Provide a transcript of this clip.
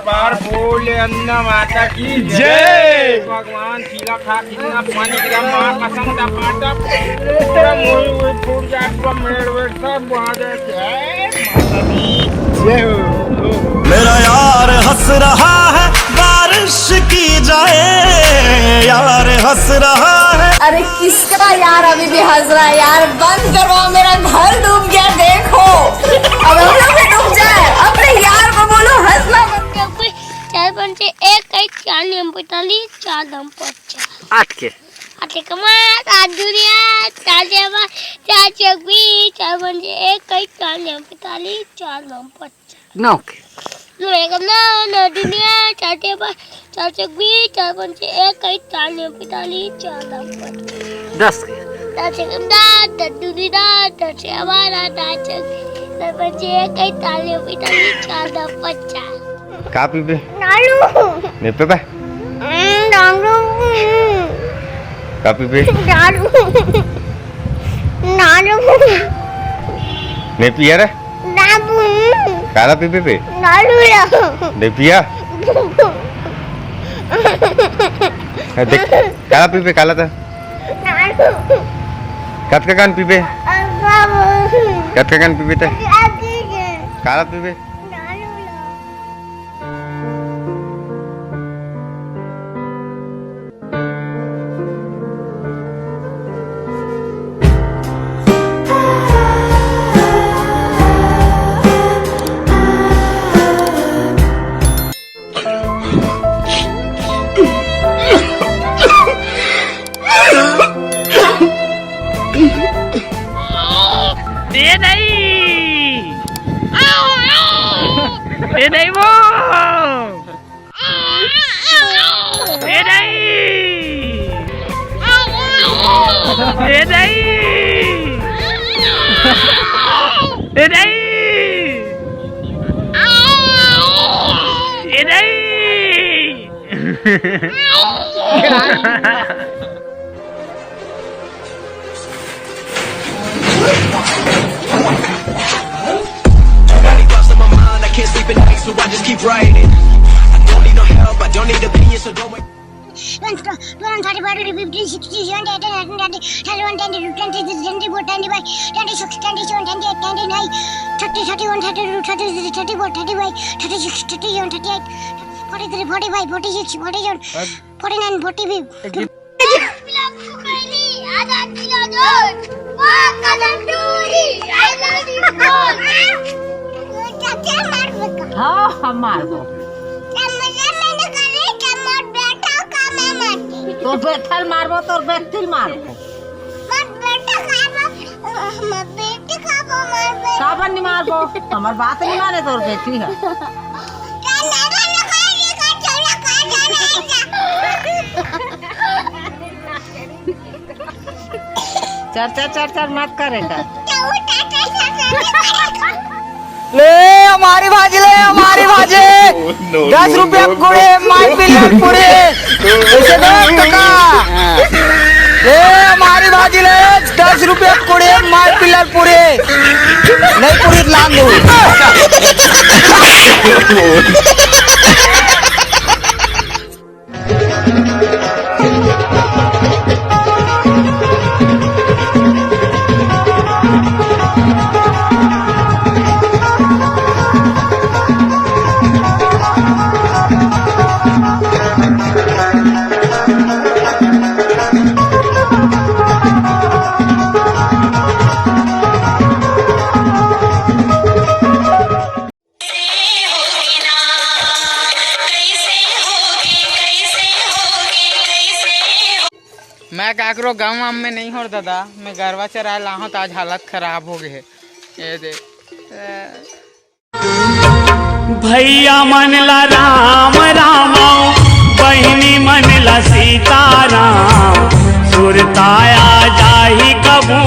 पार बोले अन्ना माता की जय। भगवान खिला खा कितना पानी का मार कसम का पाटा पूरा मोई हुई फूट जाट को मेड़ वेट सब वहां जाए जय माता दी जय हो। मेरा यार हंस रहा है बारिश की जाए, यार हंस रहा है। अरे किसका यार अभी भी हंस रहा है यार, बंद करवाओ, मेरा घर डूब गया देखो। अब हम लोग भी डूब जाए, अपने यार को बोलो हंसना बंद कर। 4 पंचे 1 4 नियम 45 4 दम 50 8 के कमाल 8 दुनिया 4 जेवा 4 चौबी 4 पंचे 1 4 नियम 45 4 दम 50 9 के 9 दुनिया 4 जेवा 4 चौबी 4 पंचे 1 4 नियम 45 4 दम 50 10 के 10 दुनिया 10 जेवा 10 चौबी 4 पंचे 1 4 नियम 45 4 दम 50 का पीबे नालू ने पे बे डांगरो का पीबे नालू नालू ने पिया रे नाबू काला पीबे पे नालू ने पिया देख काला पीबे काला था नालू कत का कान पीबे कत का कान पीबे ते काला पीबे ये नहीं वो ये नहीं ये नहीं ये नहीं ये नहीं Can't sleep at night, so I just keep writing. I don't need no help, I don't need opinions, so don't wait. हाँ हम मार दो तो बेथल मारबो तो बेथल मारबो सावन नहीं मारबो हमार बात नहीं माने तोर बेटी है चर्चा मत करेगा ले हमारी भाजी 10 रुपया पूरे मार पिलर पूरे ऐसे दो टका ले हमारी भाजी ले 10 रुपया पूरे मार पिलर पूरे नहीं पूरी लान दो मैं काकरो गाँव में नहीं हो दादा, मैं गरवा चराए ला हूँ तो आज हालत खराब हो गई है। ये देख भैया मनला राम राम बहिनी मनला सीताराम सुरताया जाही कबू